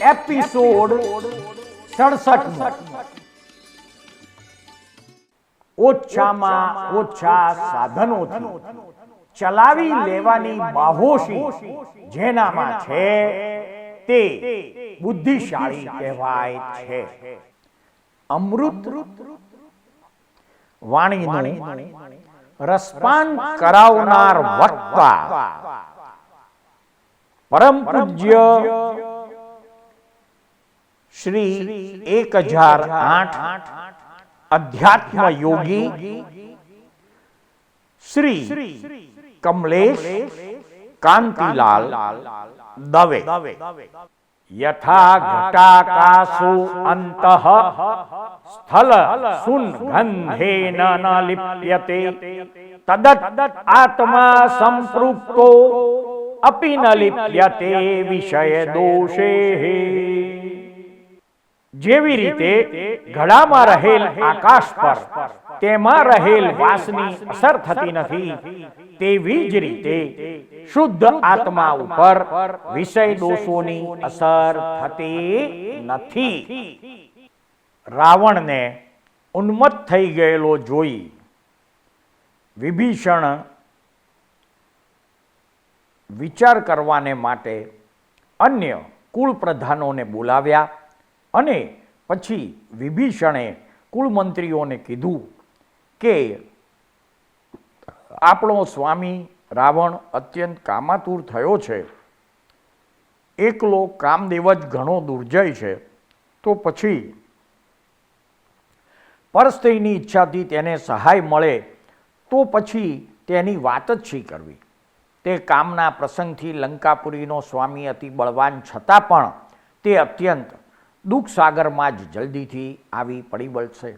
Episode 67 ઓછામાં ઓછા સાધનોથી ચલાવી લેવાની બાહોશી જેનામાં છે તે બુદ્ધિશાળી કહેવાય છે. અમૃત વાણીનું રસપાન કરાવનાર વક્તા પરમ પૂજ્ય શ્રી 1008 અધ્યાત્મ યોગી શ્રી કમલેશ કાંતિલાલ દવે યથા ઘટાકાસુ અંતઃ સ્થલ સુગંધેન ન લિપ્યતે તદત આત્મા સંપૃક્તો અપિ ન લિપ્યતે વિષય દોષે. જેવી રીતે ઘડામાં રહેલ આકાશ પર તેમાં રહેલ વાસની અસર થતી નથી, તેવી જ રીતે શુદ્ધ આત્મા ઉપર વિષય દોષોની અસર થતી નથી. રાવણને ઉન્મત્ત થઈ ગયેલો જોઈ વિભીષણ વિચાર કરવાને માટે અન્ય કુળ પ્રધાનોને બોલાવ્યા અને પછી વિભીષણે કુળમંત્રીઓને કીધું કે આપણો સ્વામી રાવણ અત્યંત કામાતુર થયો છે, એકલો કામદેવ જ ઘણો દુર્જય છે, તો પછી પરસ્ત્રીની ઈચ્છાથી તેને સહાય મળે તો પછી તેની વાત જ શી કરવી. તે કામના પ્રસંગથી લંકાપુરીનો સ્વામી અતિ બળવાન છતાં પણ તે અત્યંત દુઃખ સાગરમાં જ જલ્દીથી આવી પડી બળશે.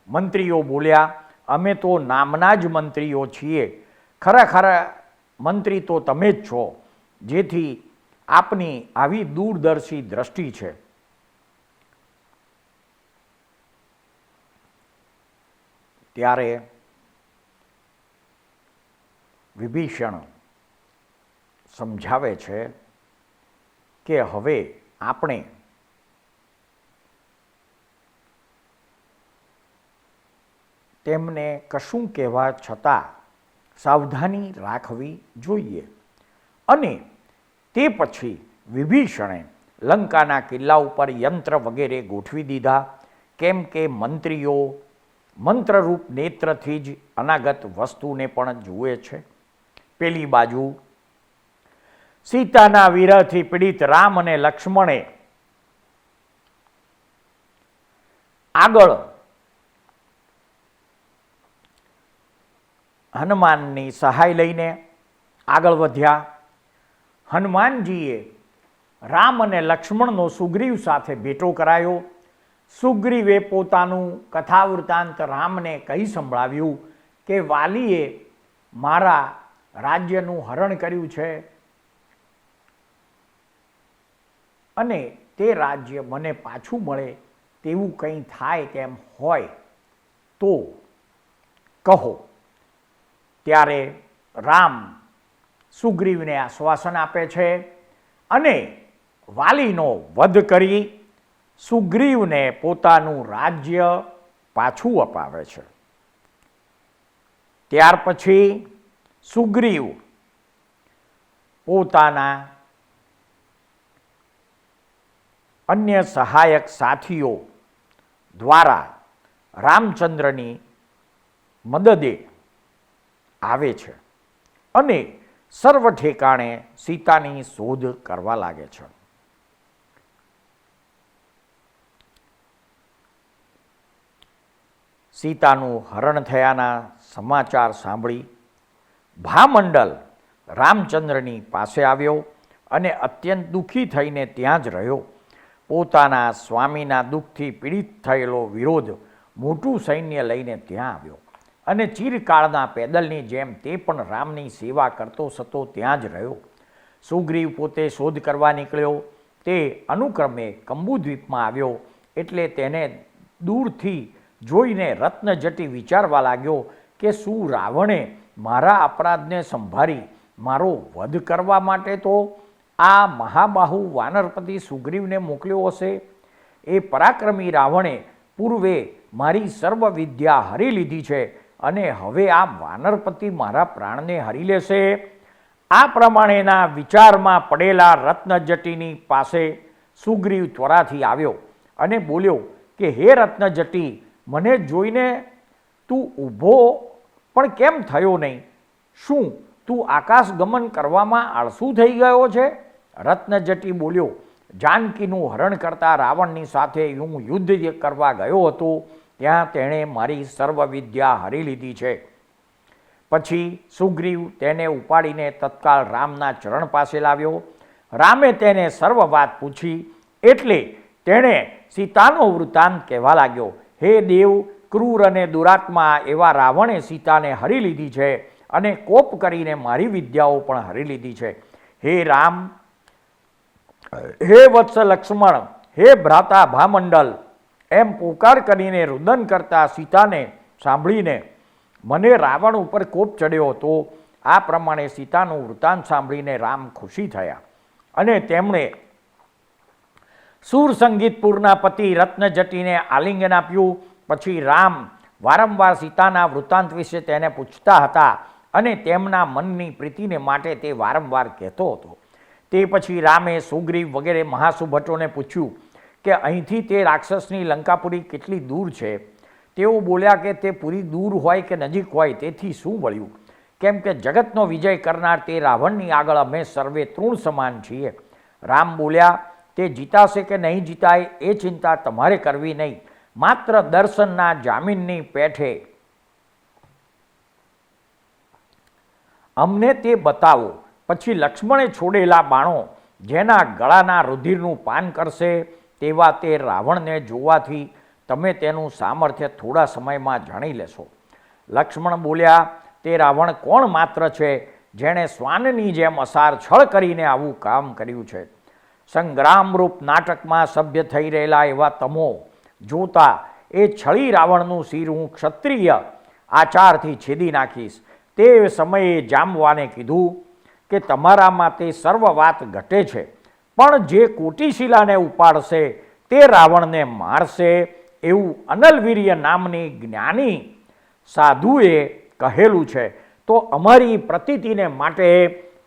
મંત્રીઓ બોલ્યા, અમે તો નામના જ મંત્રીઓ છીએ, ખરેખર મંત્રી તો તમે જ છો, જેથી આપની આવી દૂરદર્શી દ્રષ્ટિ છે. ત્યારે વિભીષણ સમજાવે છે કે હવે આપણે તેમને કશું કહેવા છતાં સાવધાની રાખવી જોઈએ. અને તે પછી વિભીષણે લંકાના કિલ્લા ઉપર યંત્ર વગેરે ગોઠવી દીધા, કેમ કે મંત્રીઓ મંત્રરૂપ નેત્રથી જ અનાગત વસ્તુને પણ જુએ છે. પેલી બાજુ સીતાના વિરહથી પીડિત રામ અને લક્ષ્મણે આગળ હનુમાનની સહાય લઈને આગળ વધ્યા. હનુમાનજીએ રામ અને લક્ષ્મણનો સુગ્રીવ સાથે ભેટો કરાયો. સુગ્રીવે પોતાનું કથાવૃત્તાંત રામને કહી સંભળાવ્યું કે વાલીએ મારા રાજ્યનું હરણ કર્યું છે અને તે રાજ્ય મને પાછું મળે તેવું કંઈ થાય તેમ હોય તો કહો. ત્યારે રામ સુગ્રીવને આશ્વાસન આપે છે અને વાલીનો વધ કરી સુગ્રીવને પોતાનું રાજ્ય પાછું અપાવે છે. ત્યાર પછી સુગ્રીવ પોતાના અન્ય સહાયક સાથીઓ દ્વારા રામચંદ્રની મદદે આવે છે અને સર્વ ઠેકાણે સીતાની શોધ કરવા લાગે છે. સીતાનું હરણ થયાના સમાચાર સાંભળી ભામંડલ રામચંદ્રની પાસે આવ્યો અને અત્યંત દુઃખી થઈને ત્યાં જ રહ્યો. પોતાના સ્વામીના દુઃખથી પીડિત થયેલો વિરોધ મોટું સૈન્ય લઈને ત્યાં આવ્યો અને ચિરકાળના પેદલની જેમ તે પણ રામની સેવા કરતો સતો ત્યાં જ રહ્યો. સુગ્રીવ પોતે શોધ કરવા નીકળ્યો. તે અનુક્રમે કંબુદ્વીપમાં આવ્યો એટલે તેને દૂરથી જોઈને રત્નજટી વિચારવા લાગ્યો કે શું રાવણે મારા અપરાધને સંભાળી મારો વધ કરવા માટે તો આ મહાબાહુ વાનરપતિ સુગ્રીવને મોકલ્યો હશે? એ પરાક્રમી રાવણે પૂર્વે મારી સર્વ વિદ્યા હરી લીધી છે અને હવે આ વાનરપતિ મારા પ્રાણને હરી લેશે. આ પ્રમાણેના વિચારમાં પડેલા રત્નજટીની પાસે સુગ્રીવ ત્વરાથી આવ્યો અને બોલ્યો કે હે રત્નજટી, મને જોઈને તું ઊભો પણ કેમ થયો નહીં? શું તું આકાશ ગમન કરવામાં આળસુ થઈ ગયો છે? રત્નજટી બોલ્યો, જાનકીનું હરણ કરતા રાવણની સાથે હું યુદ્ધ કરવા ગયો હતો, ત્યાં તેણે મારી સર્વ વિદ્યા હરી લીધી છે. પછી સુગ્રીવ તેને ઉપાડીને તત્કાળ રામના ચરણ પાસે લાવ્યો. રામે તેને સર્વ વાત પૂછી એટલે તેણે સીતાનો વૃત્તાંત કહેવા લાગ્યો. હે દેવ, ક્રૂર અને દુરાત્મા એવા રાવણે સીતાને હરી લીધી છે અને કોપ કરીને મારી વિદ્યાઓ પણ હરી લીધી છે. હે રામ, હે વત્સ લક્ષ્મણ, હે ભ્રાતા ભામંડલ, એમ પોકાર કરીને રુદન કરતા સીતાને સાંભળીને મને રાવણ ઉપર કોપ ચડ્યો હતો. આ પ્રમાણે સીતાનું વૃત્તાંત સાંભળીને રામ ખુશી થયા અને તેમણે સુરસંગીતપુરના પતિ રત્નજટીને આલિંગન આપ્યું. પછી રામ વારંવાર સીતાના વૃત્તાંત વિશે તેને પૂછતા હતા અને તેમના મનની પ્રીતિને માટે તે વારંવાર કહેતો હતો. તે પછી રામે સુગ્રીવ વગેરે મહાસુભટોને પૂછ્યું કે અહીંથી તે રાક્ષસની લંકાપુરી કેટલી દૂર છે? તેઓ બોલ્યા કે તે પૂરી દૂર હોય કે નજીક હોય તેથી શું વળ્યું, કેમ કે જગતનો વિજય કરનાર તે રાવણની આગળ અમે સર્વે તૃણ સમાન છીએ. રામ બોલ્યા, તે જીતાશે કે નહીં જીતાય એ ચિંતા તમારે કરવી નહીં, માત્ર દર્શનના જામીનની પેઠે અમને તે બતાવો. પછી લક્ષ્મણે છોડેલા બાણો જેના ગળાના રુધિરનું પાન કરશે તેવા તે રાવણને જોવાથી તમે તેનું સામર્થ્ય થોડા સમયમાં જાણી લેશો. લક્ષ્મણ બોલ્યા, તે રાવણ કોણ માત્ર છે જેણે શ્વાનની જેમ અસાર છળ કરીને આવું કામ કર્યું છે? સંગ્રામરૂપ નાટકમાં સભ્ય થઈ રહેલા એવા તમો જોતા એ છળી રાવણનું શિર હું ક્ષત્રિય આચારથી છેદી નાખીશ. તે સમયે જામવાને કીધું કે તમારામાં તે સર્વ વાત ઘટે છે, પણ જે કોટીશિલાને ઉપાડશે તે રાવણને મારશે એવું અનલવીર્ય નામની જ્ઞાની સાધુએ કહેલું છે. તો અમારી પ્રતીતિને માટે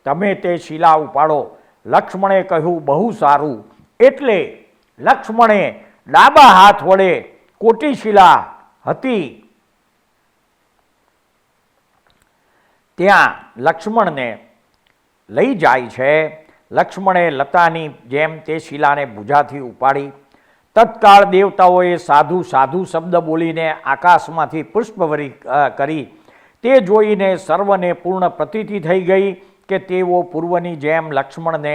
તમે તે શિલા ઉપાડો. લક્ષ્મણે કહ્યું, બહુ સારું. એટલે લક્ષ્મણે ડાબા હાથ વડે કોટીશિલા હતી ત્યાં લક્ષ્મણને લઈ જાય છે. લક્ષ્મણે લતાની જેમ તે શિલાને ભુજાથી ઉપાડી. તત્કાળ દેવતાઓએ સાધુ સાધુ શબ્દ બોલીને આકાશમાંથી પુષ્પવરી કરી. તે જોઈને સર્વને પૂર્ણ પ્રતીતિ થઈ ગઈ કે તેઓ પૂર્વની જેમ લક્ષ્મણને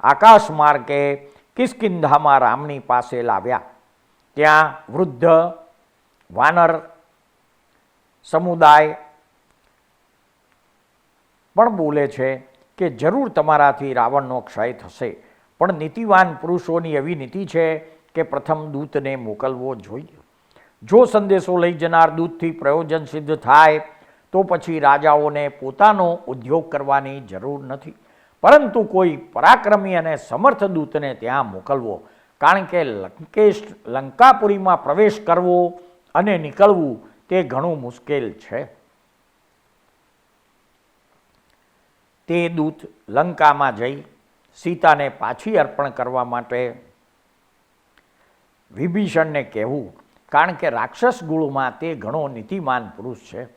આકાશ માર્ગે કિષ્કિંધામાં રામની પાસે લાવ્યા. ત્યાં વૃદ્ધ વાનર સમુદાય પણ બોલે છે કે જરૂર તમારાથી રાવણનો ક્ષય થશે, પણ નીતિવાન પુરુષોની એવી નીતિ છે કે પ્રથમ દૂતને મોકલવો જોઈએ. જો સંદેશો લઈ જનાર દૂતથી પ્રયોજન સિદ્ધ થાય તો પછી રાજાઓને પોતાનો ઉદ્યોગ કરવાની જરૂર નથી, પરંતુ કોઈ પરાક્રમી અને સમર્થ દૂતને ત્યાં મોકલવો, કારણ કે લંકાપુરીમાં પ્રવેશ કરવો અને નીકળવું તે ઘણું મુશ્કેલ છે. તે દૂત લંકામાં જઈ સીતાને પાછી અર્પણ કરવા માટે વિભીષણને કહેવું, કારણ કે રાક્ષસ કુળમાં તે ઘણો નીતિમાન પુરુષ છે.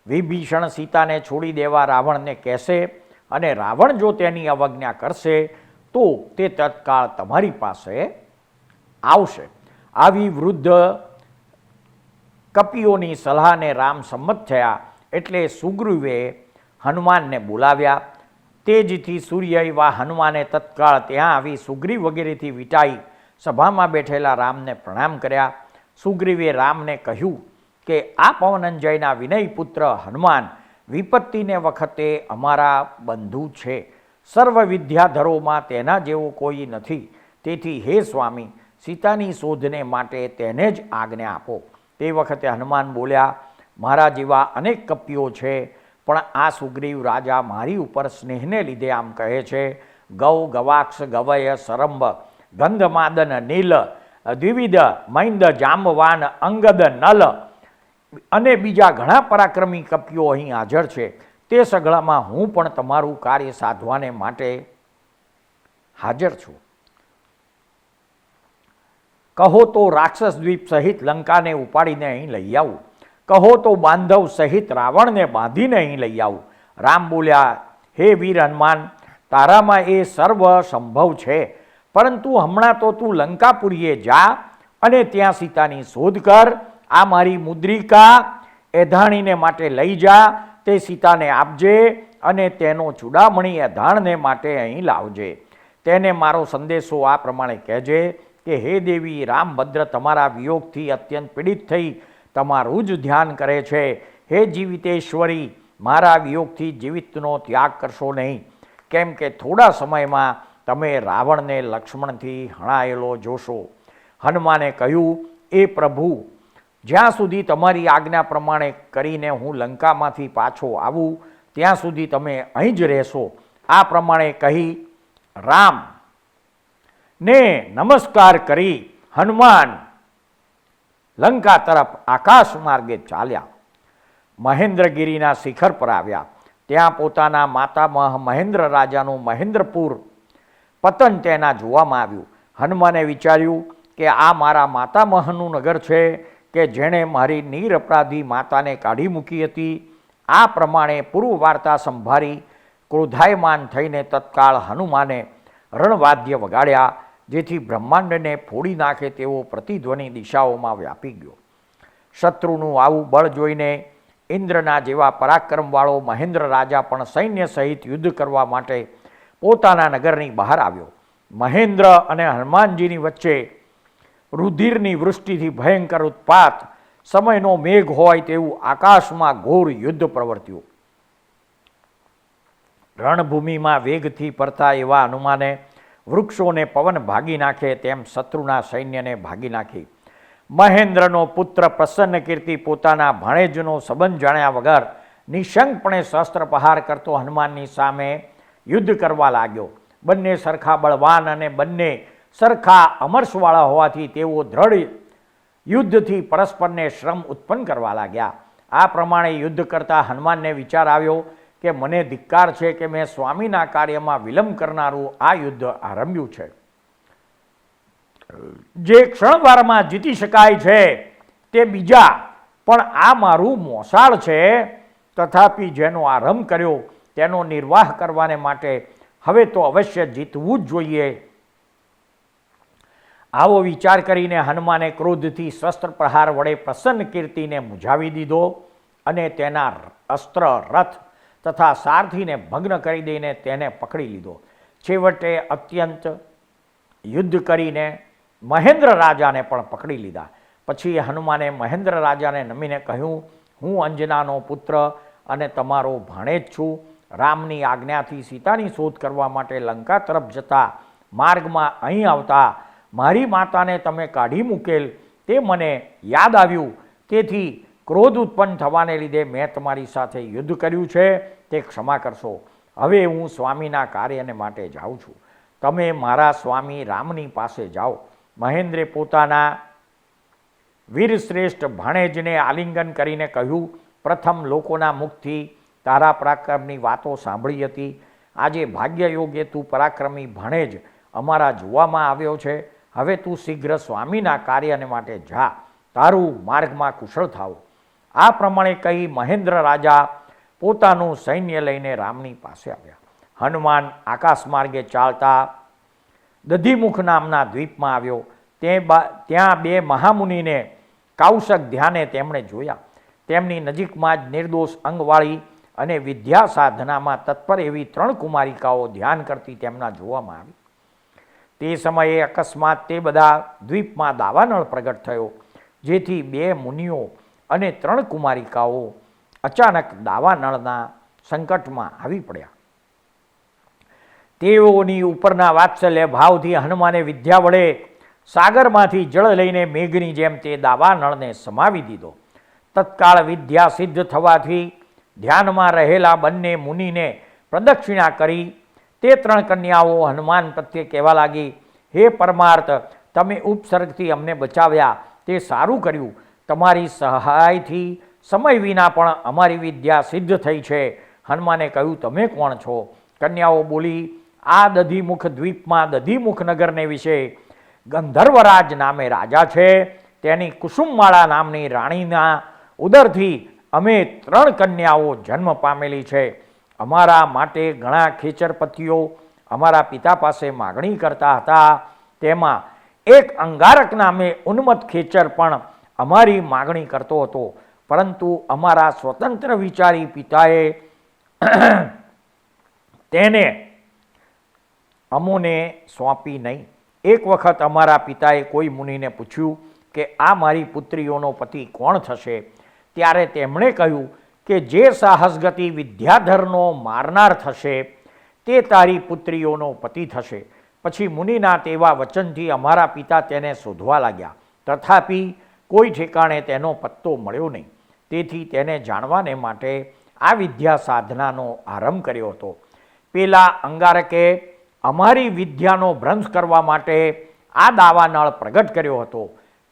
વિભીષણ સીતાને છોડી દેવા રાવણને કહેશે અને રાવણ જો તેની અવજ્ઞા કરશે તો તે તત્કાળ તમારી પાસે આવશે. આવી વૃદ્ધ કપિઓની સલાહને રામ સંમત થયા એટલે સુગ્રીવે હનુમાનને બોલાવ્યા. તેજથી સૂર્ય એવા હનુમાને તત્કાળ ત્યાં આવી સુગ્રીવ વગેરેથી વિટાઈ સભામાં બેઠેલા રામને પ્રણામ કર્યા. સુગ્રીવે રામને કહ્યું કે આ પવનંજયના વિનયપુત્ર હનુમાન વિપત્તિને વખતે અમારા બંધુ છે. સર્વ વિદ્યાધરોમાં તેના જેવો કોઈ નથી. તેથી હે સ્વામી, સીતાની શોધને માટે તેને જ આજ્ઞા આપો. તે વખતે હનુમાન બોલ્યા, મારા જેવા અનેક કપીઓ છે, પણ આ સુગ્રીવ રાજા મારી ઉપર સ્નેહને લીધે આમ કહે છે ગૌ ગવાક્ષ ગવય સરંભ ગંધમાદન નીલ દ્વિવિધ મૈંદ જાંબવાન અંગદ નલ અને બીજા ઘણા પરાક્રમી કપિઓ અહીં હાજર છે. તે સગળામાં હું પણ તમારું કાર્ય સાધવાને માટે હાજર છું. કહો તો રાક્ષસ દ્વીપ સહિત લંકાને ઉપાડીને અહીં લઈ આવું. કહો તો બાંધવ સહિત રાવણને બાંધીને અહીં લઈ આવું. રામ બોલ્યા, હે વીર હનુમાન, તારામાં એ સર્વ સંભવ છે, પરંતુ હમણાં તો તું લંકાપુરીએ જા અને ત્યાં સીતાની શોધ કર. આ મારી મુદ્રિકા એધાણીને માટે લઈ જા, તે સીતાને આપજે અને તેનો ચૂડામણી એધાણને માટે અહીં લાવજે. તેને મારો સંદેશો આ પ્રમાણે કહેજે કે હે દેવી, રામભદ્ર તમારા વિયોગથી અત્યંત પીડિત થઈ તમારું જ ધ્યાન કરે છે. હે જીવિતેશ્વરી, મારા વિયોગથી જીવિતનો ત્યાગ કરશો નહીં, કેમ કે થોડા સમયમાં તમે રાવણને લક્ષ્મણથી હણાયેલો જોશો. હનુમાને કહ્યું, એ પ્રભુ, જ્યાં સુધી તમારી આજ્ઞા પ્રમાણે કરીને હું લંકામાંથી પાછો આવું ત્યાં સુધી તમે અહીં જ રહેશો. આ પ્રમાણે કહી રામ ને નમસ્કાર કરી હનુમાન લંકા તરફ આકાશ માર્ગે ચાલ્યા. મહેન્દ્રગીરીના શિખર પર આવ્યા. ત્યાં પોતાના માતામહ મહેન્દ્ર રાજાનું મહેન્દ્રપુર પતન તેના જોવામાં આવ્યું. હનુમાને વિચાર્યું કે આ મારા માતામહનું નગર છે કે જેણે મારી નિરપરાધી માતાને કાઢી મૂકી હતી. આ પ્રમાણે પૂર્વ વાર્તા સંભાળી ક્રોધાયમાન થઈને તત્કાળ હનુમાને રણવાદ્ય વગાડ્યા, જેથી બ્રહ્માંડને ફોડી નાખે તેવો પ્રતિધ્વનિ દિશાઓમાં વ્યાપી ગયો. શત્રુનું આવું બળ જોઈને ઇન્દ્રના જેવા પરાક્રમવાળો મહેન્દ્ર રાજા પણ સૈન્ય સહિત યુદ્ધ કરવા માટે પોતાના નગરની બહાર આવ્યો. મહેન્દ્ર અને હનુમાનજીની વચ્ચે રુધિરની વૃષ્ટિથી ભયંકર ઉત્પાત, સમયનો મેઘ હોય તેવું આકાશમાં ઘોર યુદ્ધ પ્રવર્ત્યું. રણભૂમિમાં વેગથી ફરતા એવા હનુમાને વૃક્ષોને પવન ભાગી નાખે તેમ શત્રુના સૈન્યને ભાગી નાખી. મહેન્દ્રનો પુત્ર પ્રસન્ન કીર્તિ પોતાના ભાણેજનો સંબંધ જાણ્યા વગર નિશંકપણે શસ્ત્ર પ્રહાર કરતો હનુમાનની સામે યુદ્ધ કરવા લાગ્યો. બંને સરખા બળવાન અને બંને સરખા અમરસવાળા હોવાથી તેઓ દ્રઢ યુદ્ધથી પરસ્પરને શ્રમ ઉત્પન્ન કરવા લાગ્યા. આ પ્રમાણે યુદ્ધ કરતા હનુમાનને વિચાર આવ્યો કે મને ધિક્કાર છે કે મેં સ્વામીના કાર્યમાં વિલંબ કરનારું આ યુદ્ધ આરંભ્યું છે. જે ક્ષણવારમાં જીતી શકાય છે તે બીજા, પણ આ મારું મોસાળ છે. તથાપિ જેનો આરંભ કર્યો તેનો નિર્વાહ કરવાને માટે હવે તો અવશ્ય જીતવું જ જોઈએ. આવો વિચાર કરીને હનુમાને ક્રોધથી શસ્ત્ર પ્રહાર વડે પ્રસન્ન કીર્તિને મૂંઝાવી દીધો અને તેના અસ્ત્ર, રથ તથા સારથીને ભગ્ન કરી દઈને તેને પકડી લીધો. છેવટે અત્યંત યુદ્ધ કરીને મહેન્દ્ર રાજાને પણ પકડી લીધા. પછી હનુમાને મહેન્દ્ર રાજાને નમીને કહ્યું, હું અંજનાનો પુત્ર અને તમારો ભાણેજ છું. રામની આજ્ઞાથી સીતાની શોધ કરવા માટે લંકા તરફ જતા માર્ગમાં અહીં આવતા મારી માતાને તમે કાઢી મૂકેલ તે મને યાદ આવ્યું. તેથી ક્રોધ ઉત્પન્ન થવાને લીધે મેં તમારી સાથે યુદ્ધ કર્યું છે, તે ક્ષમા કરશો. હવે હું સ્વામીના કાર્યને માટે જાઉં છું. તમે મારા સ્વામી રામની પાસે જાઓ. મહેન્દ્રે પોતાના વીરશ્રેષ્ઠ ભાણેજને આલિંગન કરીને કહ્યું, પ્રથમ લોકોના મુખથી તારા પરાક્રમની વાતો સાંભળી હતી. આજે ભાગ્યયોગે તું પરાક્રમી ભાણેજ અમારા જોવામાં આવ્યો છે. હવે તું શીઘ્ર સ્વામીના કાર્યને માટે જા, તારું માર્ગમાં કુશળ થાવ. આ પ્રમાણે કહી મહેન્દ્ર રાજા પોતાનું સૈન્ય લઈને રામની પાસે આવ્યા. હનુમાન આકાશ માર્ગે ચાલતા દધીમુખ નામના દ્વીપમાં આવ્યો. ત્યાં બે મહામુનિને કૌશક ધ્યાને તેમણે જોયા. તેમની નજીકમાં જ નિર્દોષ અંગવાળી અને વિદ્યા સાધનામાં તત્પર એવી 3 કુમારિકાઓ ધ્યાન કરતી તેમના જોવામાં આવી. તે સમયે અકસ્માત તે બધા દ્વીપમાં દાવાનળ પ્રગટ થયો, જેથી 2 મુનિઓ અને 3 કુમારિકાઓ અચાનક દાવાનળના સંકટમાં આવી પડ્યા. તેઓની ઉપરના વાત્સલ્ય ભાવથી હનુમાને વિદ્યા વડે સાગરમાંથી જળ લઈને મેઘની જેમ તે દાવાનળને સમાવી દીધો. તત્કાળ વિદ્યા સિદ્ધ થવાથી ધ્યાનમાં રહેલા બંને મુનિને પ્રદક્ષિણા કરી તે 3 કન્યાઓ હનુમાન પ્રત્યે કહેવા લાગી, હે પરમાર્થ, તમે ઉપસર્ગથી અમને બચાવ્યા, તે સારું કર્યું. તમારી સહાયથી સમય વિના પણ અમારી વિદ્યા સિદ્ધ થઈ છે. હનુમાને કહ્યું, તમે કોણ છો? કન્યાઓ બોલી, આ દધીમુખ દ્વીપમાં દધીમુખ નગરને વિશે ગંધર્વરાજ નામે રાજા છે, તેની કુસુમમાળા નામની રાણીના ઉદરથી અમે 3 કન્યાઓ જન્મ પામેલી છે. અમારા માટે ઘણા ખેચરપતિઓ અમારા પિતા પાસે માગણી કરતા હતા. તેમાં એક અંગારક નામે ઉન્મત્ત ખેચર પણ અમારી માગણી કરતો હતો, પરંતુ અમારા સ્વતંત્ર વિચારી પિતાએ તેને અમોને સોંપી નહીં. એક વખત અમારા પિતાએ કોઈ મુનિને પૂછ્યું કે આ મારી પુત્રીઓનો પતિ કોણ થશે? ત્યારે તેમણે કહ્યું કે જે સાહસગતિ વિદ્યાધરનો મારનાર થશે તે તારી પુત્રીઓનો પતિ થશે. પછી મુનિના તેવા વચનથી અમારા પિતા તેને શોધવા લાગ્યા, તથાપિ કોઈ ઠેકાણે તેનો પત્તો મળ્યો નહીં. તેથી તેને જાણવાને માટે આ વિદ્યા સાધનાનો આરંભ કર્યો હતો. પેલા અંગારકે અમારી વિદ્યાનો ભ્રંશ કરવા માટે આ દાવાનળ પ્રગટ કર્યો હતો.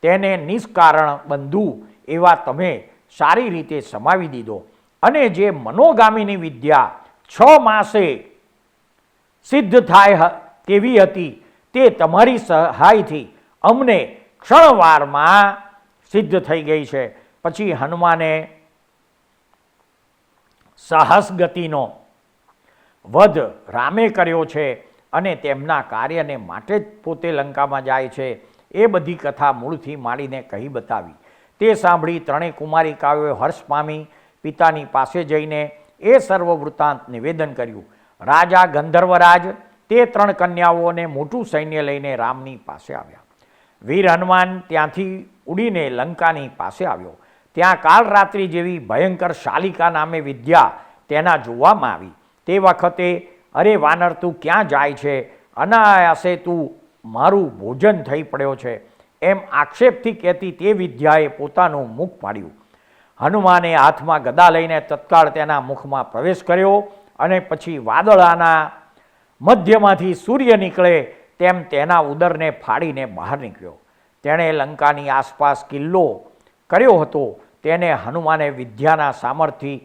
તેને નિષ્કારણ બંધુ એવા તમે સારી રીતે સમાવી દીધો, અને જે મનોગામીની વિદ્યા 6 માસે સિદ્ધ થાય તેવી હતી તે તમારી સહાયથી અમને ક્ષણવારમાં સિદ્ધ થઈ ગઈ છે. પછી હનુમાને સાહસ ગતિનો વધ રામે કર્યો છે અને તેમના કાર્યને માટે જ પોતે લંકામાં જાય છે. એ બધી કથા મૂળથી માંડીને કહી બતાવી. તે સાંભળી 3 કુમારિકાઓએ હર્ષ પામી પિતાની પાસે જઈને એ સર્વ વૃત્તાંત નિવેદન કર્યું. રાજા ગંધર્વરાજ તે 3 કન્યાઓને મોટું સૈન્ય લઈને રામની પાસે આવ્યા. વીર હનુમાન ત્યાંથી ઉડીને લંકાની પાસે આવ્યો. ત્યાં કાલરાત્રિ જેવી ભયંકર શાલિકા નામે વિદ્યા તેના જોવામાં આવી. તે વખતે, અરે વાનર, તું ક્યાં જાય છે? અનાયાસે તું મારું ભોજન થઈ પડ્યો છે, એમ આક્ષેપથી કહેતી તે વિદ્યાએ પોતાનું મુખ પાડ્યું. હનુમાને હાથમાં ગદા લઈને તત્કાળ તેના મુખમાં પ્રવેશ કર્યો અને પછી વાદળાના મધ્યમાંથી સૂર્ય નીકળે તેમ તેના ઉદરને ફાડીને બહાર નીકળ્યો. તેણે લંકાની આસપાસ કિલ્લો કર્યો હતો. તેને હનુમાને વિદ્યાના સામર્થ્યથી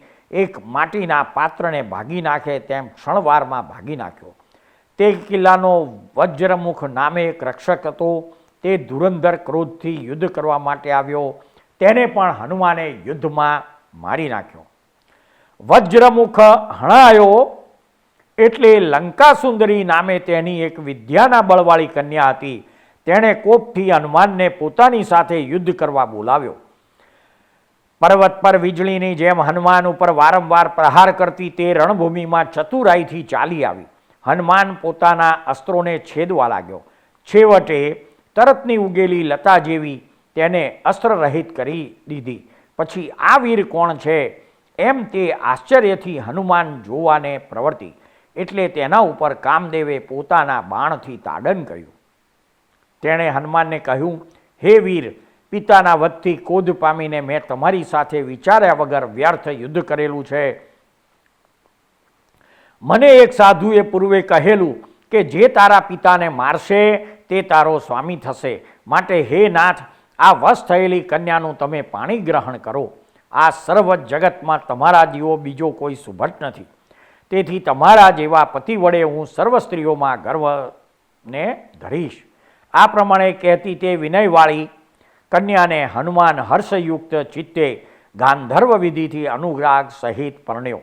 એક માટીના પાત્રને ભાગી નાખે તેમ ક્ષણવારમાં ભાગી નાખ્યો. તે કિલ્લાનો વજ્રમુખ નામે એક રક્ષક હતો. તે ધુરંધર ક્રોધથી યુદ્ધ કરવા માટે આવ્યો. તેને પણ હનુમાને યુદ્ધમાં મારી નાખ્યો. વજ્રમુખ હણાયો એટલે લંકા સુંદરી નામે તેની એક વિદ્યાના બળવાળી કન્યા હતી. તેણે કોપથી હનુમાનને પોતાની સાથે યુદ્ધ કરવા બોલાવ્યો. પર્વત પર વીજળીની જેમ હનુમાન ઉપર વારંવાર પ્રહાર કરતી તે રણભૂમિમાં ચતુરાઈથી ચાલી આવી. હનુમાન પોતાના અસ્ત્રોને છેદવા લાગ્યો. છેવટે તરતની ઉગેલી લતા જેવી તેને અસ્ત્રરહિત કરી દીધી. પછી આ વીર કોણ છે એમ તે આશ્ચર્યથી હનુમાન જોવાને પ્રવર્તી. એટલે તેના ઉપર કામદેવે પોતાના બાણથી તાડન કર્યું. તેણે હનુમાનને કહ્યું, હે વીર, પિતાના વધથી ક્રોધ પામીને મેં તમારી સાથે વિચાર્યા વગર વ્યર્થ યુદ્ધ કરેલું છે. મને એક સાધુએ પૂર્વે કહેલું કે જે તારા પિતાને મારશે તે તારો સ્વામી થશે. માટે હે નાથ, આ વશ થયેલી કન્યાનું તમે પાણી ગ્રહણ કરો. આ સર્વ જગતમાં તમારા જેવો બીજો કોઈ સુભટ નથી. તેથી તમારા જેવા પતિ વડે હું સર્વ સ્ત્રીઓમાં ગર્વને ધરીશ. આ પ્રમાણે કહેતી તે વિનયવાળી કન્યાને હનુમાન હર્ષયુક્ત ચિત્તે ગાંધર્વ વિધિથી અનુરાગ સહિત પરણ્યો.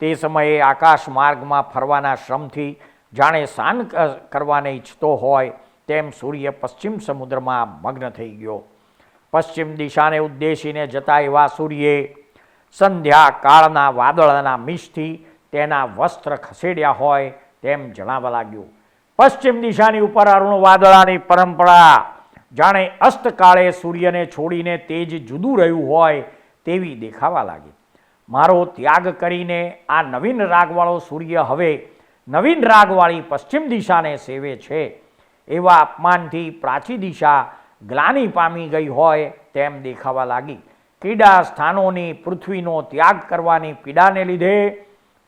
તે સમયે આકાશ માર્ગમાં ફરવાના શ્રમથી જાણે સ્નાન કરવાને ઈચ્છતો હોય તેમ સૂર્ય પશ્ચિમ સમુદ્રમાં મગ્ન થઈ ગયો. પશ્ચિમ દિશાને ઉદ્દેશીને જતા એવા સૂર્યે સંધ્યા કાળના વાદળના મિશથી તેના વસ્ત્ર ખસેડ્યા હોય તેમ જણાવવા લાગ્યું. પશ્ચિમ દિશાની ઉપર અરુણ વાદળાની પરંપરા જાણે અસ્તકાળે સૂર્યને છોડીને તેજ જુદું રહ્યું હોય તેવી દેખાવા લાગી. મારો ત્યાગ કરીને આ નવીન રાગવાળો સૂર્ય હવે નવીન રાગવાળી પશ્ચિમ દિશાને સેવે છે. એવા અપમાનથી પ્રાચી દિશા ગ્લાનિ પામી ગઈ હોય તેમ દેખાવા લાગી. ક્રીડા સ્થાનોની પૃથ્વીનો ત્યાગ કરવાની પીડાને લીધે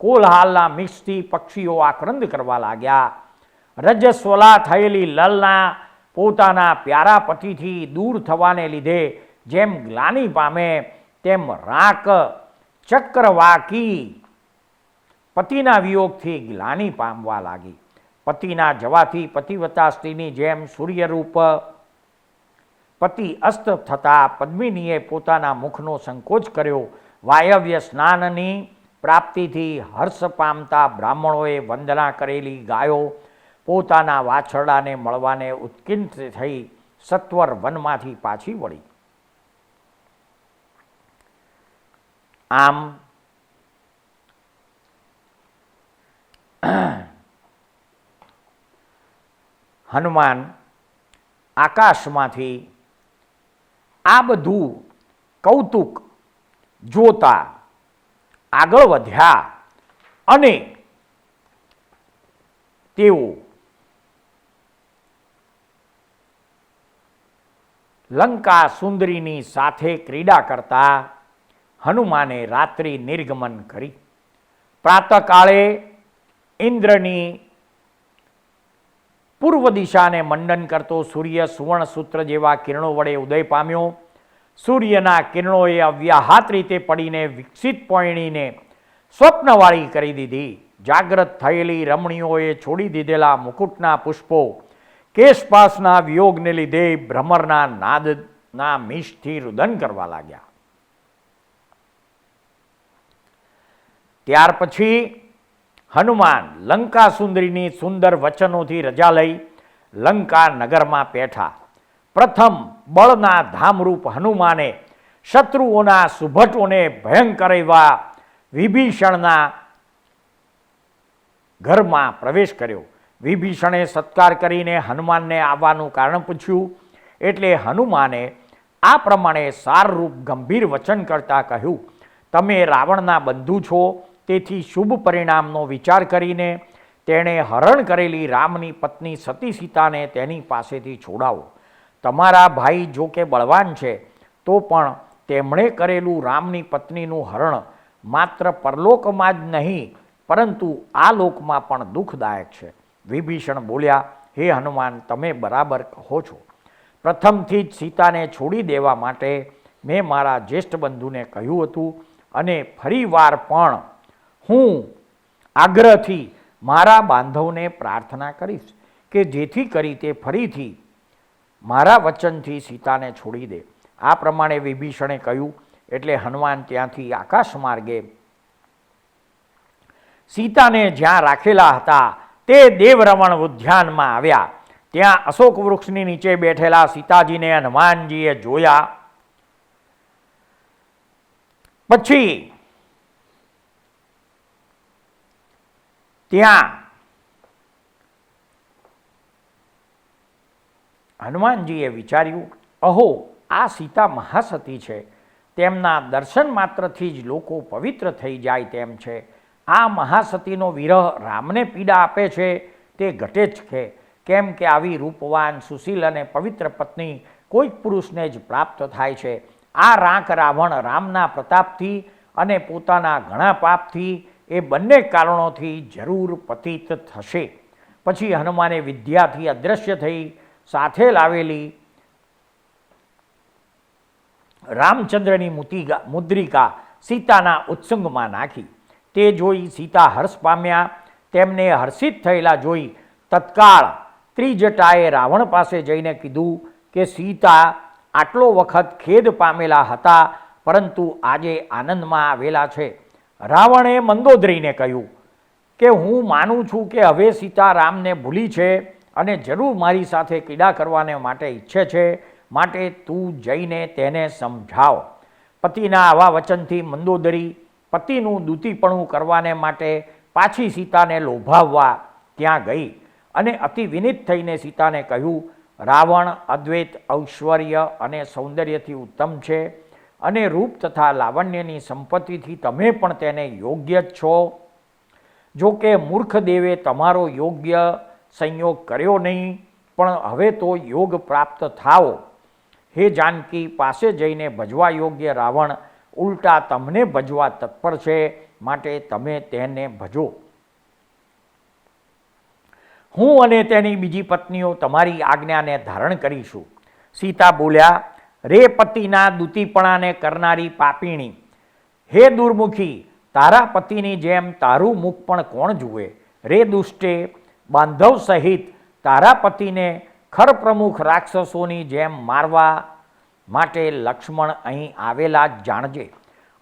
કોલહાલના મિક્સથી પક્ષીઓ આક્રંદ કરવા લાગ્યા. રજસ્વલા થયેલી લલના પોતાના પ્યારા પતિથી દૂર થવાને લીધે જેમ ગ્લાનિ પામે તેમ રાક ચક્રવાકી પતિના વિયોગથી ગ્લાનિ પામવા લાગી. પતિના જવાથી પતિવ્રતા સ્ત્રીની જેમ સૂર્યરૂપ પતિ અસ્ત થતાં પદ્મિનીએ પોતાના મુખનો સંકોચ કર્યો. વાયવ્ય સ્નાનની પ્રાપ્તિથી હર્ષ પામતા બ્રાહ્મણોએ વંદના કરેલી ગાયો પોતાના વાછરડાને મળવાને ઉત્કિંઠ થઈ સત્વર વનમાંથી પાછી વળી. આમ હનુમાન આકાશમાંથી આ બધું કૌતુક જોતા આગળ વધ્યા અને તેઓ લંકા સુંદરીની સાથે ક્રીડા કરતા હનુમાને રાત્રિ નિર્ગમન કરી. પ્રાતઃકાળે ઇન્દ્રની પૂર્વ દિશાને મંડન કરતો સૂર્ય સુવર્ણસૂત્ર જેવા કિરણો વડે ઉદય પામ્યો. સૂર્યના કિરણોએ અવ્યાહાત રીતે પડીને વિકસિત પોયણીને સ્વપ્નવાળી કરી દીધી. જાગ્રત થયેલી રમણીઓએ છોડી દીધેલા મુકુટના પુષ્પો કેશપાસના વિયોગને લીધે ભ્રમરના નાદના મીશથી રુદન કરવા લાગ્યા. ત્યાર પછી હનુમાન લંકા સુંદરીની સુંદર વચનોથી રજા લઈ લંકા નગરમાં પેઠા. પ્રથમ બળના ધામરૂપ હનુમાને શત્રુઓના સુભટોને ભયંકર એવા વિભીષણના ઘરમાં પ્રવેશ કર્યો. વિભીષણે સત્કાર કરીને હનુમાનને આવવાનું કારણ પૂછ્યું એટલે હનુમાને આ પ્રમાણે સારરૂપ ગંભીર વચન કરતા કહ્યું, તમે રાવણના બંધુ છો, તેથી શુભ પરિણામનો વિચાર કરીને તેણે હરણ કરેલી રામની પત્ની સતી સીતાને તેની પાસેથી છોડાવો. તમારા ભાઈ જો કે બળવાન છે તો પણ તેમણે કરેલું રામની પત્નીનું હરણ માત્ર પરલોકમાં જ નહીં પરંતુ આ લોકમાં પણ દુઃખદાયક છે. વિભીષણ બોલ્યા, હે હનુમાન, તમે બરાબર કહો છો. પ્રથમથી જ સીતાને છોડી દેવા માટે મેં મારા જ્યેષ્ઠ બંધુને કહ્યું હતું અને ફરીવાર પણ હું આગ્રહથી મારા બાંધવને પ્રાર્થના કરીશ કે જેથી કરી તે ફરીથી મારા વચનથી સીતાને છોડી દે. આ પ્રમાણે વિભીષણે કહ્યું એટલે હનુમાન ત્યાંથી આકાશ માર્ગે સીતાને જ્યાં રાખેલા હતા તે દેવરમણ ઉદ્યાનમાં આવ્યા. ત્યાં અશોક વૃક્ષની નીચે બેઠેલા સીતાજીને હનુમાનજીએ જોયા. પછી ત્યાં હનુમાનજીએ વિચાર્યું, અહો, આ સીતા મહાસતી છે, તેમના દર્શન માત્રથી જ લોકો પવિત્ર થઈ જાય તેમ છે. આ મહાસતીનો વિરહ રામને પીડા આપે છે તે ઘટે જ છે, કેમ કે આવી રૂપવાન સુશીલ અને પવિત્ર પત્ની કોઈક પુરુષને જ પ્રાપ્ત થાય છે. આ રાંક રાવણ રામના પ્રતાપથી અને પોતાના ઘણા પાપથી એ બંને કારણોથી જરૂર પતિત થશે. પછી હનુમાને વિદ્યાથી અદૃશ્ય થઈ સાથે લાવેલી રામચંદ્રની મુદ્રિકા સીતાના ઉત્સંગમાં નાખી. તે જોઈ સીતા હર્ષ પામ્યા. તેમને હર્ષિત થયેલા જોઈ તત્કાળ ત્રિજટાએ રાવણ પાસે જઈને કીધું કે સીતા આટલો વખત ખેદ પામેલા હતા પરંતુ આજે આનંદમાં આવેલા છે. રાવણે મંદોદરીને કહ્યું કે હું માનું છું કે હવે સીતા રામને ભૂલી છે અને જરૂર મારી સાથે ક્રીડા કરવાને માટે ઈચ્છે છે, માટે તું જઈને તેને સમજાવ. પતિના આવા વચનથી મંદોદરી પતિનું દૂતીપણું કરવાને માટે પાછી સીતાને લોભાવવા ત્યાં ગઈ અને અતિ વિનિત થઈને સીતાને કહ્યું, રાવણ અદ્વૈત ઐશ્વર્ય અને સૌંદર્યથી ઉત્તમ છે અને રૂપ તથા લાવણ્યની સંપત્તિથી તમે પણ તેને યોગ્ય જ છો. જો કે મૂર્ખ દેવે તમારો યોગ્ય સંયોગ કર્યો નહીં, પણ હવે તો યોગ પ્રાપ્ત થાઓ. હે જાનકી પાસે જઈને ભજવા યોગ્ય રાવણ ઉલટા તમને ભજવા તત્પર છે. માટે તમે તેને ભજો. હું અને તેની બીજી પત્નીઓ તમારી આજ્ઞાને ધારણ કરીશું. સીતા બોલ્યા, રે પતિના દૂતીપણાને કરનારી પાપીણી, હે દુર્મુખી, તારા પતિની જેમ તારું મુખ પણ કોણ જુએ? રે દુષ્ટે, બાંધવ સહિત તારા પતિને ખર પ્રમુખ રાક્ષસોની જેમ મારવા માટે લક્ષ્મણ અહીં આવેલા જ જાણજે,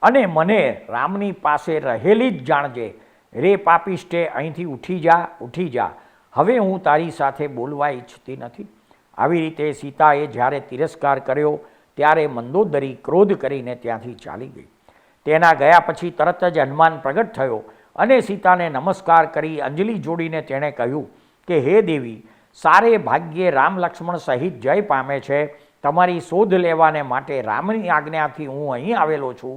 અને મને રામની પાસે રહેલી જ જાણજે. રે પાપિષ્ટે, અહીંથી ઉઠી જા. હવે હું તારી સાથે બોલવા ઈચ્છતી નથી. આવી રીતે સીતાએ જ્યારે તિરસ્કાર કર્યો ત્યારે મંદોદરી ક્રોધ કરીને ત્યાંથી ચાલી ગઈ. તેના ગયા પછી તરત જ હનુમાન પ્રગટ થયો અને સીતાને નમસ્કાર કરી અંજલિ જોડીને તેણે કહ્યું કે હે દેવી, સારે ભાગ્યે રામ લક્ષ્મણ સહિત જય પામે છે. તમારી શોધ લેવાને માટે રામની આજ્ઞાથી હું અહીં આવેલો છું.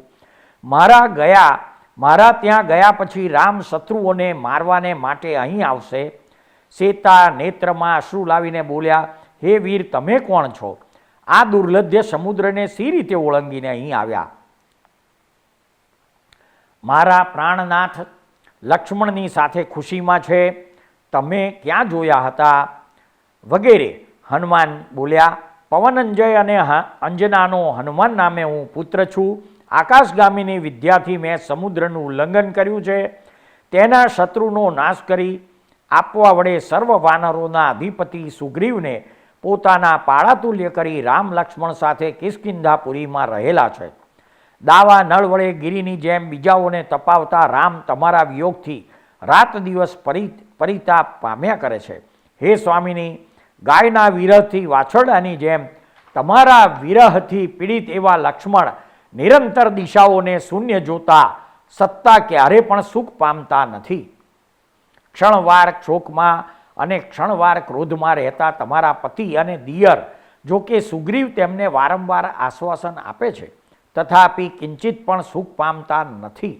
મારા ત્યાં ગયા પછી રામ શત્રુઓને મારવાને માટે અહીં આવશે. સીતા નેત્રમાં અશ્રુ લાવીને બોલ્યા, હે વીર, તમે કોણ છો? આ દુર્લભ્ય સમુદ્રને સી રીતે ઓળંગીને અહીં આવ્યા? મારા પ્રાણનાથ લક્ષ્મણની સાથે ખુશીમાં છે. તમે ક્યાં જોયા હતા? વગેરે. હનુમાન બોલ્યા, પવનંજય અને અંજનાનો હનુમાન નામે હું પુત્ર છું. આકાશગામીની વિદ્યાથી મેં સમુદ્રનું ઉલ્લંઘન કર્યું છે. તેના શત્રુનો નાશ કરી આપવા વડે સર્વ વાનરોના અધિપતિ સુગ્રીવને પોતાના પાળાતુલ્ય કરી રામ લક્ષ્મણ સાથે કિષ્કિંધાપુરીમાં રહેલા છે. દાવા નળ વડે ગિરિની જેમ બીજાઓને તપાવતા રામ તમારા વિયોગથી રાત દિવસ પરિતાપ પામ્યા કરે છે. હે સ્વામિની, ગાયના વિરહથી વાછરડાની જેમ તમારા વિરહથી પીડિત એવા લક્ષ્મણ નિરંતર દિશાઓને શૂન્ય જોતા સત્તા ક્યારે પણ સુખ પામતા નથી. ક્ષણવાર શોકમાં અને ક્ષણવાર ક્રોધમાં રહેતા તમારા પતિ અને દિયર, જો કે સુગ્રીવ તેમને વારંવાર આશ્વાસન આપે છે, તથાપિ કિંચિત પણ સુખ પામતા નથી.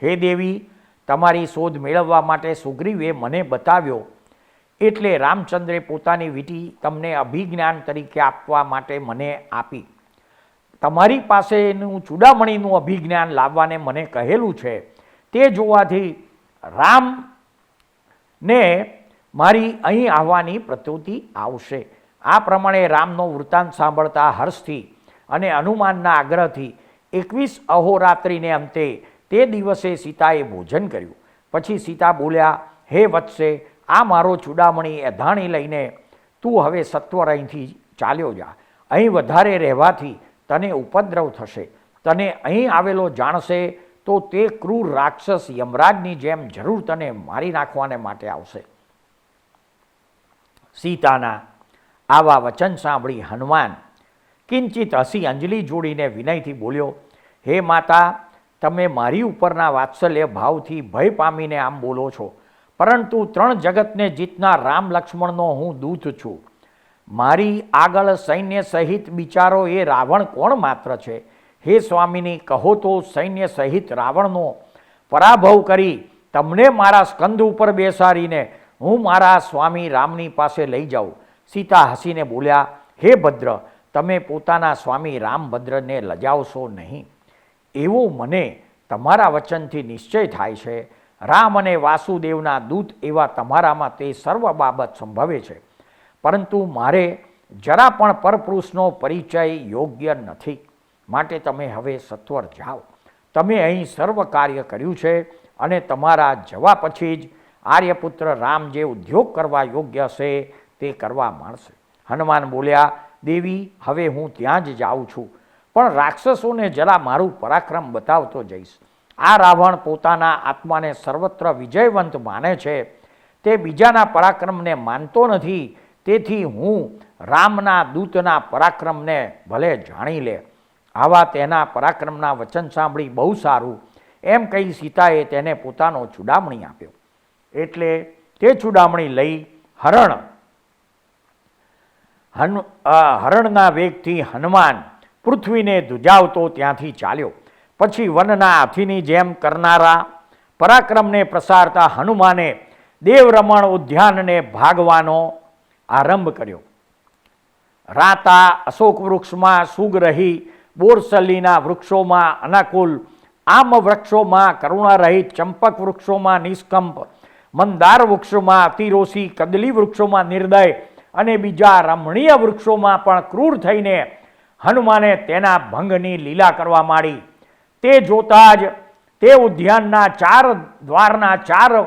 હે દેવી, તમારી શોધ મેળવવા માટે સુગ્રીવે મને બતાવ્યો, એટલે રામચંદ્રે પોતાની વીંટી તમને અભિજ્ઞાન તરીકે આપવા માટે મને આપી. તમારી પાસેનું ચૂડામણીનું અભિજ્ઞાન લાવવાને મને કહેલું છે. તે જોવાથી રામને મારી અહીં આવવાની પ્રવૃત્તિ આવશે. આ પ્રમાણે રામનો વૃત્તાંત સાંભળતા હર્ષથી અને હનુમાનના આગ્રહથી 21 અહોરાત્રિને અંતે તે દિવસે સીતાએ ભોજન કર્યું. પછી સીતા બોલ્યા, હે વત્સે, આ મારો ચૂડામણી એધાણી લઈને તું હવે સત્વર અહીંથી ચાલ્યો જા. અહીં વધારે રહેવાથી તને ઉપદ્રવ થશે. તને અહીં આવેલો જાણશે તો તે ક્રૂર રાક્ષસ યમરાજની જેમ જરૂર તને મારી નાખવાને માટે આવશે. સીતાના આવા વચન સાંભળી હનુમાન કિંચિત હસી અંજલિ જોડીને વિનયથી બોલ્યો, હે માતા, તમે મારી ઉપરના વાત્સલ્ય ભાવથી ભય પામીને આમ બોલો છો, પરંતુ 3 જગતને જીતનાર રામ લક્ષ્મણનો હું દૂત છું. મારી આગળ સૈન્ય સહિત બિચારો એ રાવણ કોણ માત્ર છે? હે સ્વામિની, કહો તો સૈન્ય સહિત રાવણનો પરાભવ કરી તમને મારા સ્કંદ ઉપર બેસાડીને હું મારા સ્વામી રામની પાસે લઈ જાઉં. સીતા હસીને બોલ્યા, હે ભદ્ર, તમે પોતાના સ્વામી રામભદ્રને લજાવશો નહીં, એવો મને તમારા વચનથી નિશ્ચય થાય છે. રામ અને વાસુદેવના દૂત એવા તમારામાં તે સર્વ બાબત સંભવે છે, પરંતુ મારે જરા પણ પરપુરુષનો પરિચય યોગ્ય નથી. માટે તમે હવે સત્વર જાઓ. તમે અહીં સર્વ કાર્ય કર્યું છે અને તમારા જવા પછી જ આર્યપુત્ર રામ જે ઉદ્યોગ કરવા યોગ્ય હશે તે કરવા માંડશે. હનુમાન બોલ્યા, દેવી, હવે હું ત્યાં જ જાઉં છું, પણ રાક્ષસોને જરા મારું પરાક્રમ બતાવતો જઈશ. આ રાવણ પોતાના આત્માને સર્વત્ર વિજયવંત માને છે, તે બીજાના પરાક્રમને માનતો નથી. તેથી હું રામના દૂતના પરાક્રમને ભલે જાણી લે. આવા તેના પરાક્રમના વચન સાંભળી બહુ સારું એમ કહી સીતાએ તેને પોતાનો ચૂડામણી આપ્યો. એટલે તે ચૂડામણી લઈ હરણના વેગથી હનુમાન પૃથ્વીને ધ્રુજાવતો ત્યાંથી ચાલ્યો. પછી વનના હાથીની જેમ કરનારા પરાક્રમને પ્રસારતા હનુમાને દેવરમણ ઉદ્યાનને ભાગવાનો આરંભ કર્યો. રાતા અશોક વૃક્ષમાં સુગ રહી, બોરસલીના વૃક્ષોમાં અનાકુલ આમ વૃક્ષોમાં કરુણારહિત, ચંપક વૃક્ષોમાં નિષ્કંપ, મંદાર વૃક્ષોમાં અતિરોષી, કદલી વૃક્ષોમાં નિર્દય અને બીજા રમણીય વૃક્ષોમાં પણ ક્રૂર થઈને હનુમાને તેના ભંગની લીલા કરવા માંડી. તે જોતા જ તે ઉદ્યાનના 4 દ્વારના 4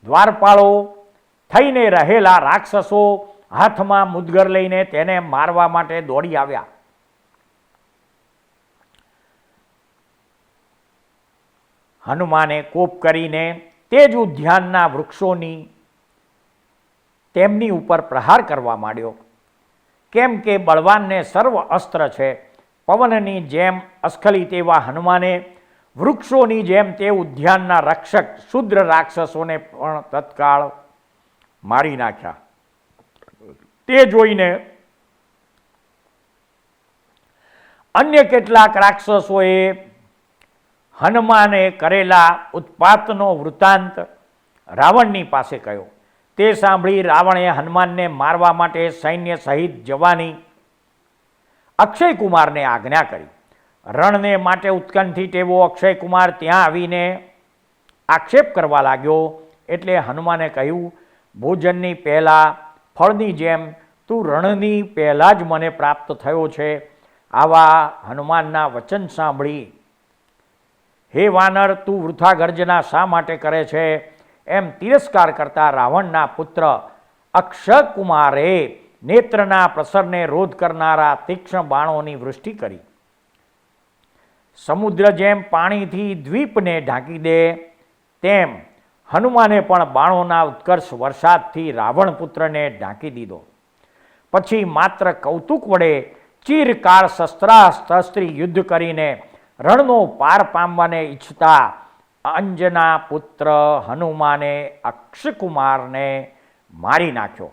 દ્વારપાળો થઈને રહેલા રાક્ષસો હાથમાં મુદગર લઈને તેને મારવા માટે દોડી આવ્યા. હનુમાને કોપ કરીને તે જ ઉદ્યાનના વૃક્ષોની તેમની ઉપર પ્રહાર કરવા માંડ્યો. કેમ કે બળવાનને સર્વ અસ્ત્ર છે. પવનની જેમ અસ્ખલિત એવા હનુમાને વૃક્ષોની જેમ તે ઉદ્યાનના રક્ષક શુદ્ર રાક્ષસોને પણ તત્કાળ મારી નાખ્યા. તે જોઈને અન્ય કેટલાક રાક્ષસોએ હનુમાને કરેલા ઉત્પાતનો વૃત્તાંત રાવણની પાસે કહ્યો. તે સાંભળી રાવણે હનુમાનને મારવા માટે સૈન્ય સહિત જવાની અક્ષયકુમારને આજ્ઞા કરી. રણને માટે ઉત્કંઠિત એવો અક્ષયકુમાર ત્યાં આવીને આક્ષેપ કરવા લાગ્યો. એટલે હનુમાને કહ્યું, ભોજનની પહેલાં ફળની જેમ તું રણની પહેલાં જ મને પ્રાપ્ત થયો છે. આવા હનુમાનના વચન સાંભળી, હે વાનર, તું વૃથા ગર્જના શા માટે કરે છે? એમ તિરસ્કાર કરતા રાવણના પુત્ર અક્ષયકુમારે નેત્રના પ્રસરને રોધ કરનારા તીક્ષ્ણ બાણોની વૃષ્ટિ કરી. સમુદ્ર જેમ પાણીથી દ્વીપને ઢાંકી દે તેમ હનુમાને પણ બાણોના ઉત્કર્ષ વરસાદથી રાવણ પુત્રને ઢાંકી દીધો. પછી માત્ર કૌતુક વડે ચિરકાળ શસ્ત્રાસ્ત્રી યુદ્ધ કરીને રણનો પાર પામવાને ઈચ્છતા અંજના પુત્ર હનુમાને અક્ષયકુમારને મારી નાખ્યો.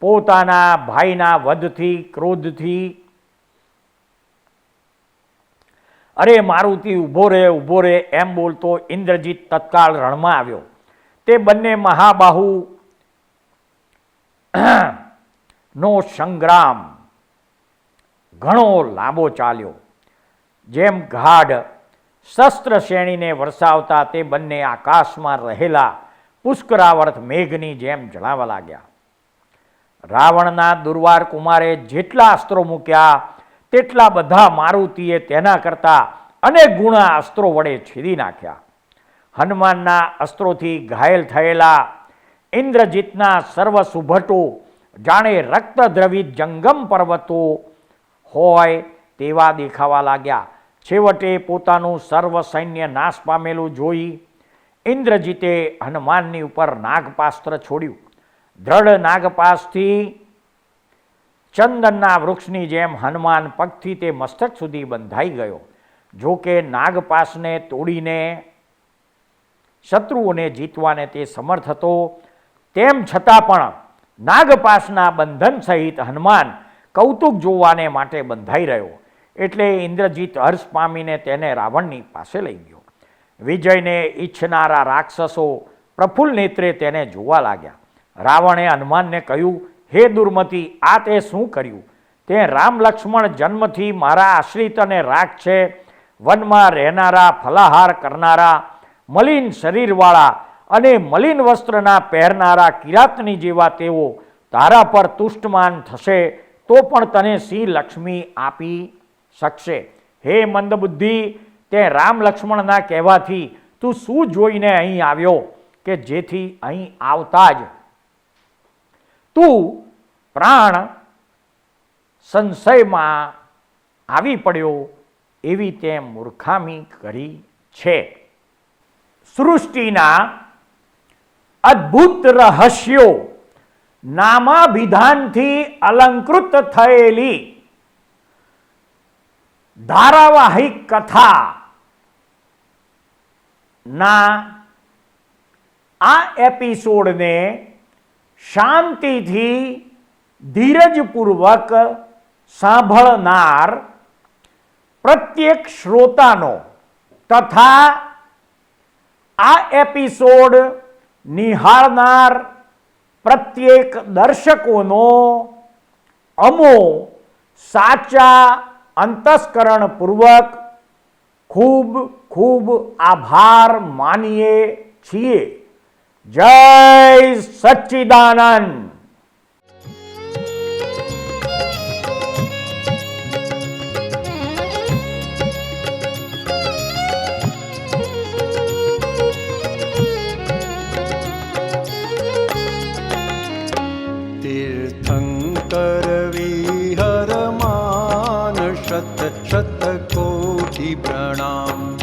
પોતાના ભાઈના વધથી ક્રોધથી, અરે મારુતિ ઊભો રે એમ બોલતો ઇન્દ્રજીત તત્કાળ રણમાં આવ્યો. તે બંને મહાબાહુ નો સંગ્રામ ઘણો લાંબો ચાલ્યો. જેમ ગાઢ શસ્ત્ર શ્રેણીને વરસાવતા તે બંને આકાશમાં રહેલા પુષ્કરાવર્ત મેઘની જેમ જણાવા લાગ્યા. રાવણના દુર્વાર કુમારે જેટલા અસ્ત્રો મૂક્યા તેટલા બધા મારુતિએ તેના કરતા અનેક ગુણા અસ્ત્રો વડે છેદી નાખ્યા. હનુમાનના અસ્ત્રોથી ઘાયલ થયેલા ઇન્દ્રજીતના સર્વ સુભટો જાણે રક્તદ્રવિત જંગમ પર્વતો હોય તેવા દેખાવા લાગ્યા. છેવટે પોતાનું સર્વ સૈન્ય નાશ પામેલું જોઈ ઇન્દ્રજીતે હનુમાનની ઉપર નાગપાસ્ત્ર છોડ્યું. દ્રઢ નાગપાસથી ચંદનના વૃક્ષની જેમ હનુમાન પગથી તે મસ્તક સુધી બંધાઈ ગયો. જો કે નાગપાસને તોડીને શત્રુઓને જીતવાને તે સમર્થ હતો, તેમ છતાં પણ નાગપાસના બંધન સહિત હનુમાન કૌતુક જોવાને માટે બંધાઈ રહ્યો. એટલે ઇન્દ્રજીત હર્ષ પામીને તેને રાવણની પાસે લઈ ગયો. વિજયને ઈચ્છનારા રાક્ષસો પ્રફુલ્લ નેત્રે તેને જોવા લાગ્યા. રાવણે હનુમાનને કહ્યું, હે દુર્મતી, આ તે શું કર્યું? તે રામ લક્ષ્મણ જન્મથી મારા આશ્રિત અને રાખ છે. વનમાં રહેનારા, ફલાહાર કરનારા, મલિન શરીરવાળા અને મલિન વસ્ત્રના પહેરનારા કિરાતની જેવા તેઓ તારા પર તુષ્ટમાન થશે તો પણ તને સિંહ લક્ષ્મી આપી શકશે. હે મંદબુદ્ધિ, તે રામ લક્ષ્મણના કહેવાથી તું શું જોઈને અહીં આવ્યો કે જેથી અહીં આવતા જ તું પ્રાણ સંશયમાં આવી પડ્યો એવી તે મૂર્ખામી કરી છે. સૃષ્ટિના અદ્ભુત રહસ્યો નામાભિધાનથી અલંકૃત થયેલી ધારાવાહિક કથા ના આ એપિસોડને શાંતિથી ધીરજપૂર્વક સાંભળનાર પ્રત્યેક શ્રોતાનો તથા આ એપિસોડ નિહાળનાર પ્રત્યેક દર્શકોનો અમો સાચા અંતસ્કરણપૂર્વક ખૂબ ખૂબ આભાર માનીએ છીએ. જય સચ્ચિદાનંદ. तीर्थंकर विहरमान शत शत कोटि प्रणाम.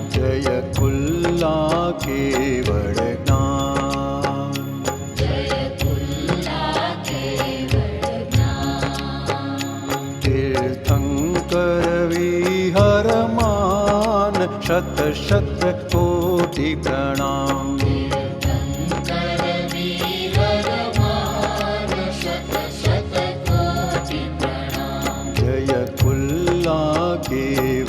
जय कुल्ला केवल ज्ञान. तीर्थंकर विहरमान शत शत कोटि प्रणाम. जय कुल्ला केवल